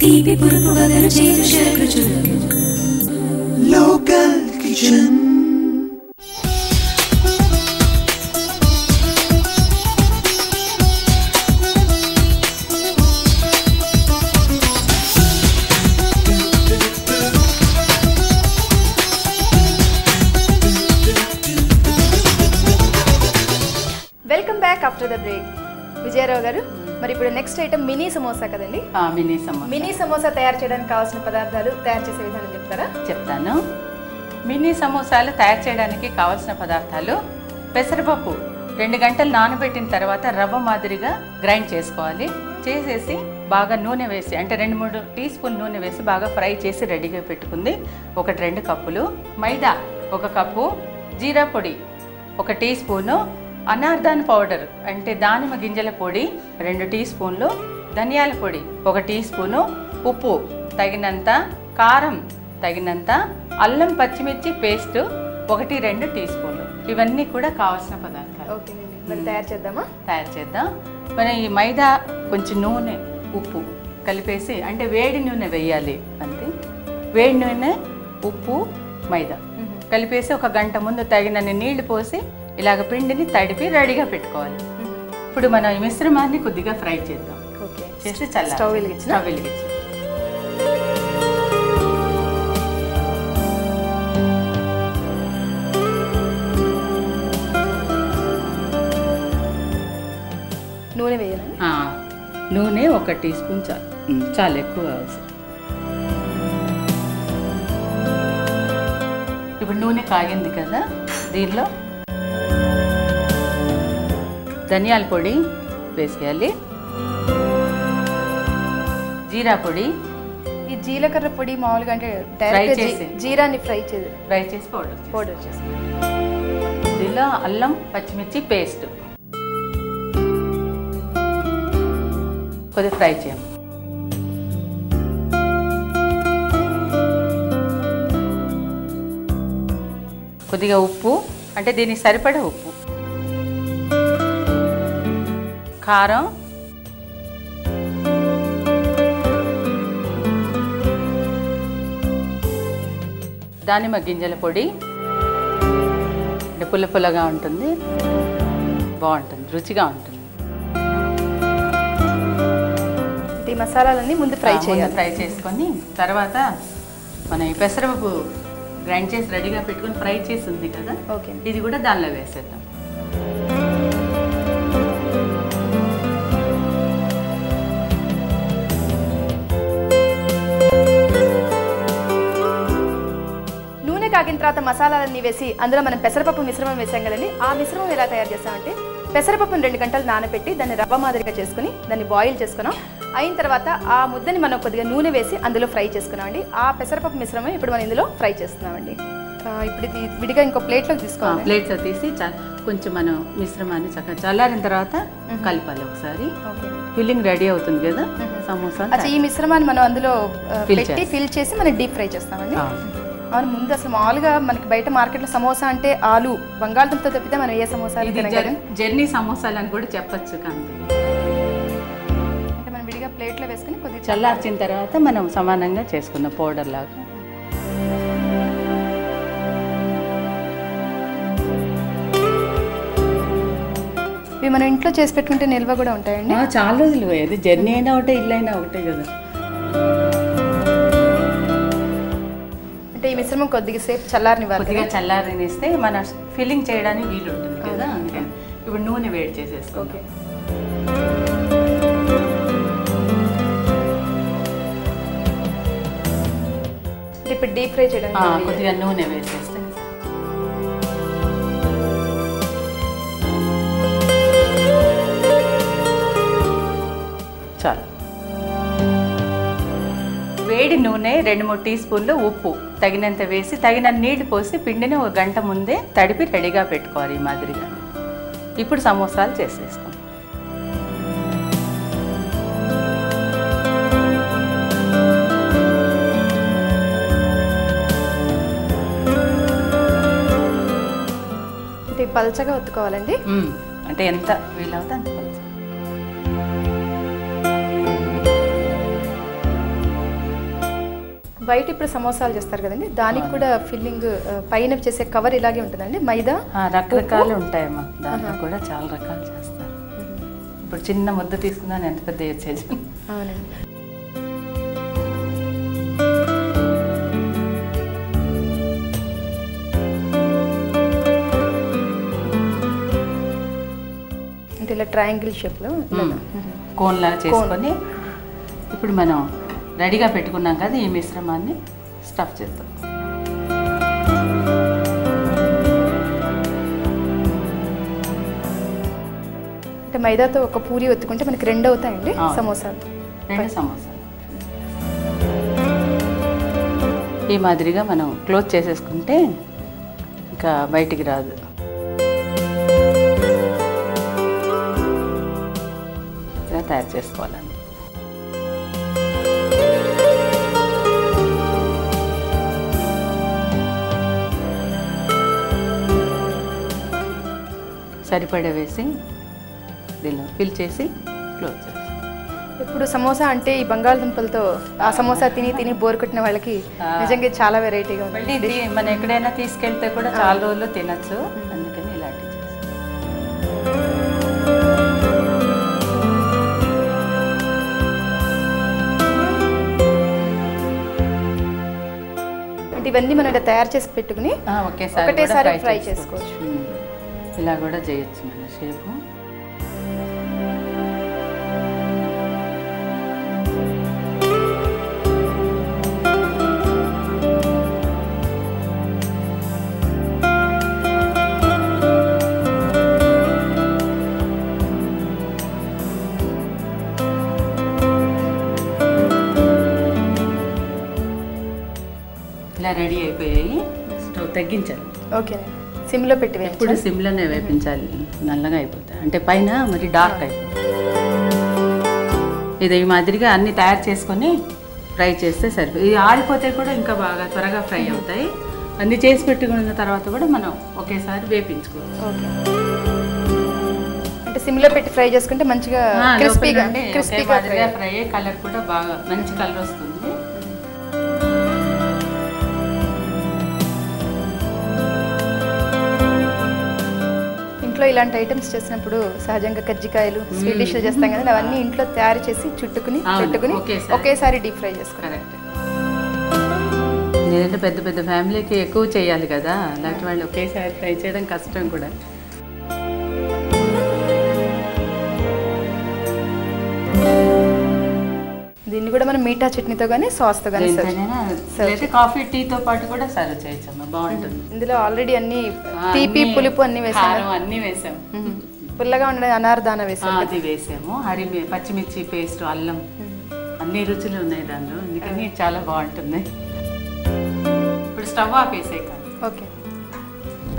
తీపి పురుపు వగరు చేదు శరకృచులు local kitchen. Welcome back after the break. Vijayarao గారు, మరి ఇప్పుడు నెక్స్ట్ ఐటమ్ మినీ సమోసా కదండి? మినీ సమోసా తయారు చేయడానికి కావాల్సిన పదార్థాలు, తయారు చేసే విధానం చెప్తారా? చెప్తాను. మినీ సమోసాలు తయారు చేయడానికి కావాల్సిన పదార్థాలు: పెసరపప్పు 2 గంటలు నానబెట్టిన తర్వాత రవ్వ మాదిరిగా గ్రైండ్ చేసుకోవాలి. చేసేసి బాగా నూనె వేసి, అంటే 2-3 టీ స్పూన్ నూనె వేసి బాగా ఫ్రై చేసి రెడీగా పెట్టుకుంది. 1-2 కప్పులు మైదా, 1 కప్పు జీరా పొడి, 1 టీ స్పూను అనార్దాన్ పౌడర్ అంటే దానిమ్మ గింజల పొడి, 2 టీ స్పూన్లు ధనియాల పొడి, 1 టీ స్పూను ఉప్పు తగినంత, కారం తగినంత, అల్లం పచ్చిమిర్చి పేస్ట్ 1-2 టీ స్పూన్లు. ఇవన్నీ కూడా కావాల్సిన పదార్థాలు. ఓకే, మరి తయారు చేద్దామా? తయారు చేద్దాం. మనం ఈ మైదా, కొంచెం నూనె, ఉప్పు కలిపేసి, అంటే వేడి నూనె వేయాలి అంతే. వేడి నూనె, ఉప్పు, మైదా కలిపేసి 1 గంట ముందు తగినన్ని నీళ్లు పోసి ఇలాగ పిండిని తడిపి రెడీగా పెట్టుకోవాలి. ఇప్పుడు మనం ఈ మిశ్రమాన్ని కొద్దిగా ఫ్రై చేద్దాం. ఓకే, చేసి స్టవ్ వెలిగించి నూనె వేయాలి. నూనె 1 టీ స్పూన్ చాలా ఎక్కువ అవసరం. ఇప్పుడు నూనె కాగింది కదా, దీనిలో ధనియాల పొడి వేసేయాలి, జీరా పొడి. ఈ జీలకర్ర పొడి మామూలుగా అంటే డైరెక్ట్ జీరాని ఫ్రై చేసి పౌడర్ చేసి, దీనిలో అల్లం పచ్చిమిర్చి పేస్ట్ కొద్దిగా ఫ్రై చేయం. కొద్దిగా ఉప్పు, అంటే దీనికి సరిపడే ఉప్పు, కారం, దానిమ్మ గింజల పొడి, అంటే పుల్లగా ఉంటుంది, బాగుంటుంది, రుచిగా ఉంటుంది. ఈ మసాలాలన్నీ ముందు ఫ్రై చేసుకొని తర్వాత మనం ఈ పెసరపప్పు గ్రైండ్ చేసి రెడీగా పెట్టుకొని ఫ్రై చేసి ఉంది కదా, ఓకే, ఇది కూడా దానిలో వేసేద్దాం. కాగిన తర్వాత మసాలాలన్నీ వేసి అందులో మనం పెసరపప్పు మిశ్రమం వేసాం కదండి. ఆ మిశ్రమం ఎలా తయారు చేస్తామంటే, పెసరపప్పును 2 గంటలు నానబెట్టి దాన్ని రవ్వ మాదిరిగా చేసుకుని దాన్ని బాయిల్ చేసుకున్నాం. అయిన తర్వాత ఆ ముద్దని మనం కొద్దిగా నూనె వేసి అందులో ఫ్రై చేసుకున్నామండి. ఆ పెసరపప్పు మిశ్రమం ఇప్పుడు మనం ఇందులో ఫ్రై చేస్తున్నామండి. ఇప్పుడు ఇది విడిగా ఇంకో ప్లేట్లోకి తీసుకోవాలి. ప్లేట్లో తీసి కొంచెం మనం మిశ్రమాన్ని చక్కగా చల్లారిన తర్వాత కలపాలి ఒకసారి. ఫిల్లింగ్ రెడీ అవుతుంది కదా సమోసా. ఈ మిశ్రమాన్ని మనం అందులో పెట్టి ఫిల్ చేసి మనం డీప్ ఫ్రై చేస్తామండి. అవును, ముందు అసలు మామూలుగా మనకి బయట మార్కెట్లో సమోసా అంటే ఆలు బంగాళదుంపతో తప్పితే మనం ఏ సమోసా జర్నీ సమోసాలు అని కూడా చెప్పచ్చు. కానీ అంటే మనం విడిగా ప్లేట్లో వేసుకుని కొద్దిగా చల్లార్చిన తర్వాత మనం సమానంగా చేసుకున్న పౌడర్ లాగా. ఇవి మనం ఇంట్లో చేసి పెట్టుకుంటే నిల్వ కూడా ఉంటాయండి. చాలా రోజులు పోయేది. జర్నీ అయినా ఒకటే, ఇల్లు అయినా ఒకటే కదా. అంటే ఈ మిశ్రమం కొద్దిగా సేపు చల్లారనివ్వాలి. కొద్దిగా చల్లారనిస్తే మన ఫిల్లింగ్ చేయడానికి వీలు ఉంటుంది కదా. ఇప్పుడు నూనె వేడి చేసేసుకో. ఓకే, ఇప్పుడు డీప్ ఫ్రై చేయడానికి కొద్దిగా నూనె వేసేస్తే చాలు. వేడి నూనె, 2-3 టీ స్పూన్లు ఉప్పు తగినంత వేసి తగినంత నీళ్లు పోసి పిండిని 1 గంట ముందే తడిపి రెడీగా పెట్టుకోవాలి ఈ మాదిరిగా. ఇప్పుడు సమోసాలు చేసేస్తాం. పల్చగా ఒత్తుకోవాలండి. అంటే ఎంత వీలవుతే అంత పల్చగా. బయట ఇప్పుడు సమోసాలు చేస్తారు కదండి, దానికి కూడా ఫిల్లింగ్ పైన చేసే కవర్ ఇలాగే ఉంటుందండి. మైదా రకరకాలు ఉంటాయమ్మా, దాంట్లో కూడా చాలా రకాలు చేస్తారు. ఇప్పుడు చిన్న ముద్ద తీసుకున్నాను ఎంత పెద్ద వచ్చేది. అవునండి. అంటే ఇలా ట్రయాంగిల్ షేప్లో కోన్లా చేసుకొని ఇప్పుడు మనం రెడీగా పెట్టుకున్నాం కదా, ఈ మిశ్రమాన్ని స్టఫ్ చేద్దాం. అంటే మైదాతో ఒక పూరి ఒత్తుకుంటే మనకి 2 అవుతాయండి సమోసాలు. 2 సమోసాలు ఈ మాదిరిగా మనం క్లోజ్ చేసేసుకుంటే ఇంకా బయటికి రాదు. ఇలా తయారు చేసుకోవాలండి. సరిపడా వేసి దీనిలో ఫిల్ చేసి క్లోజ్ చేస్తాం. ఇప్పుడు సమోసా అంటే ఈ బంగాళదుంపలతో ఆ సమోసా తిని బోర్ కొట్టిన వాళ్ళకి నిజంగా చాలా వెరైటీగా ఉంది. మళ్ళీ మనం ఎక్కడైనా తీసుకెళ్తే కూడా చాలా రోజులు తినచ్చు, అందుకని ఇలాంటివి అంటే ఇవన్నీ మనం తయారు చేసి పెట్టుకుని ఒకటేసారి ఫ్రై చేసుకోవచ్చు. ఇలా కూడా చేయొచ్చు మన షేపు. ఇలా రెడీ అయిపోయాయి. స్టవ్ తగ్గించాలి. ఓకే, సిమ్లో పెట్టి ఎప్పుడు సిమ్లోనే వేపించాలి, నల్లగా అయిపోతాయి. అంటే పైన మరి డార్క్ అయిపోతుంది. ఇది ఈ మాదిరిగా అన్ని తయారు చేసుకొని ఫ్రై చేస్తే సరిపోతుంది. ఇది ఆరిపోతే కూడా ఇంకా బాగా త్వరగా ఫ్రై అవుతాయి. అన్ని చేసి పెట్టుకున్న తర్వాత కూడా మనం ఒకేసారి వేపించుకోవచ్చు. ఓకే, అంటే సిమ్లో పెట్టి ఫ్రై చేసుకుంటే మంచిగా క్రిస్పీగా ఫ్రై అయ్యే కలర్ కూడా బాగా మంచి కలర్ వస్తుంది. ఇంట్లో ఇలాంటి ఐటమ్స్ చేసినప్పుడు సహజంగా కజ్జికాయలు, స్వీట్ డిష్లు చేస్తాం కదా, అవన్నీ ఇంట్లో తయారు చేసి చుట్టుకుని పెట్టుకుని ఒకేసారి డీప్ ఫ్రై చేసుకోవాలి. ఎందుకంటే పెద్ద పెద్ద ఫ్యామిలీకి ఎక్కువ చేయాలి కదా, అలాంటి వాళ్ళు ఒకేసారి ఫ్రై చేయడం కష్టం కూడా. దీన్ని కూడా మనం మీఠా చట్నీతో కానీ సాస్తో కానీ కాఫీ టీతో పాటు కూడా సర్వ్ చేయొచ్చమ్మా, బాగుంటుంది. ఇందులో ఆల్రెడీ అన్ని తీపి పులుపు అన్ని వేసాము. అన్ని వేసాం. పుల్లగా ఉండడం అనార్దాన వేసాము, అది వేసాము. పచ్చిమిర్చి పేస్ట్, అల్లం, అన్ని రుచులు ఉన్నాయి దానిలో, అందుకని చాలా బాగుంటుంది. ఇప్పుడు స్టవ్ ఆపేసే కాదు. ఓకే,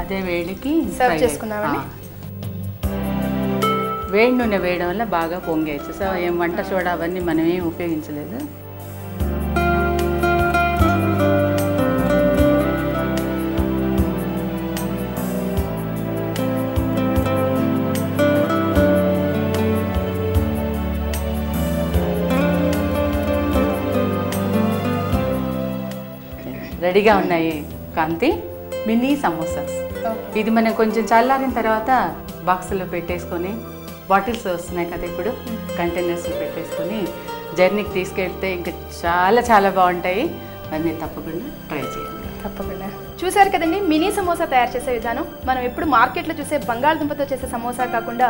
అదే వేడికి సర్వ్ చేసుకుందామండి. వేడి నూనె వేయడం వల్ల బాగా పొంగేయచ్చు. సో ఏం వంట సోడా అవన్నీ మనం ఏం ఉపయోగించలేదు. రెడీగా ఉన్నాయి కాంతి మినీ సమోసాస్. ఇది మనం కొంచెం చల్లారిన తర్వాత బాక్సులో పెట్టేసుకొని, బాటిల్స్ వస్తున్నాయి కదా ఇప్పుడు, కంటైనర్స్లో పెట్టేసుకొని జర్నీకి తీసుకెళ్తే ఇంకా చాలా చాలా బాగుంటాయి. అన్నీ తప్పకుండా ట్రై చేయండి. తప్పకుండా. చూసారు కదండి మినీ సమోసా తయారు చేసే విధానం. మనం ఎప్పుడు మార్కెట్లో చూసే బంగాళదుంపతో చేసే సమోసా కాకుండా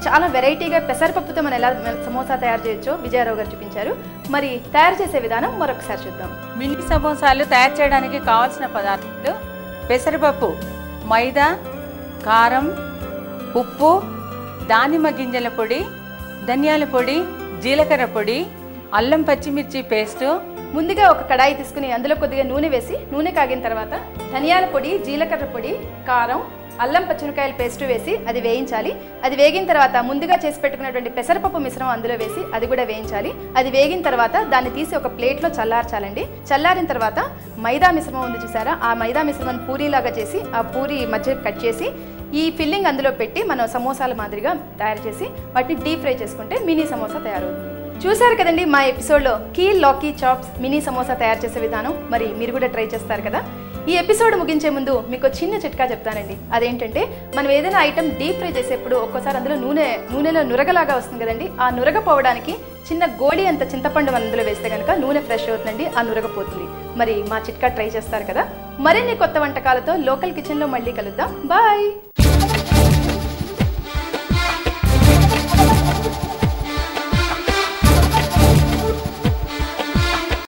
చాలా వెరైటీగా పెసరపప్పుతో మనం ఎలా సమోసా తయారు చేయొచ్చో విజయారావు గారు చూపించారు. మరి తయారు చేసే విధానం మరొకసారి చూద్దాం. మినీ సమోసాలు తయారు చేయడానికి కావాల్సిన పదార్థాలు: పెసరపప్పు, మైదా, కారం, ఉప్పు, దానిమ్మ గింజల పొడి, ధనియాల పొడి, జీలకర్ర పొడి, అల్లం పచ్చిమిర్చి పేస్టు. ముందుగా ఒక కడాయి తీసుకుని అందులో కొద్దిగా నూనె వేసి, నూనె కాగిన తర్వాత ధనియాల పొడి, జీలకర్ర పొడి, కారం, అల్లం పచ్చిమిరకాయల పేస్ట్ వేసి అది వేయించాలి. అది వేగిన తర్వాత ముందుగా చేసి పెట్టుకున్నటువంటి పెసరపప్పు మిశ్రమం అందులో వేసి అది కూడా వేయించాలి. అది వేగిన తర్వాత దాన్ని తీసి ఒక ప్లేట్లో చల్లార్చాలండి. చల్లారిన తర్వాత మైదా మిశ్రమం ఉంది చూసారా, ఆ మైదా మిశ్రమం పూరీలాగా చేసి ఆ పూరి మధ్య కట్ చేసి ఈ ఫిల్లింగ్ అందులో పెట్టి మనం సమోసాల మాదిరిగా తయారు చేసి వాటిని డీప్ ఫ్రై చేసుకుంటే మినీ సమోసా తయారవుతుంది. చూసారు కదండి మా ఎపిసోడ్లో కీల్ లాకీ చాప్స్ మినీ సమోసా తయారు చేసే విధానం. మరి మీరు కూడా ట్రై చేస్తారు కదా. ఈ ఎపిసోడ్ ముగించే ముందు మీకు చిన్న చిట్కా చెప్తానండి. అదేంటంటే మనం ఏదైనా ఐటమ్ డీప్ ఫ్రై చేసేప్పుడు ఒక్కోసారి అందులో నూనెలో నురగలాగా వస్తుంది కదండి. ఆ నురగ పోవడానికి చిన్న గోడి అంత చింతపండు మనం అందులో వేస్తే కనుక నూనె ఫ్రెష్ అవుతుందండి, ఆ నురగ పోతుంది. మరి మా చిట్కా ట్రై చేస్తారు కదా. మరిన్ని కొత్త వంటకాలతో లోకల్ కిచెన్లో మళ్ళీ కలుద్దాం. బాయ్.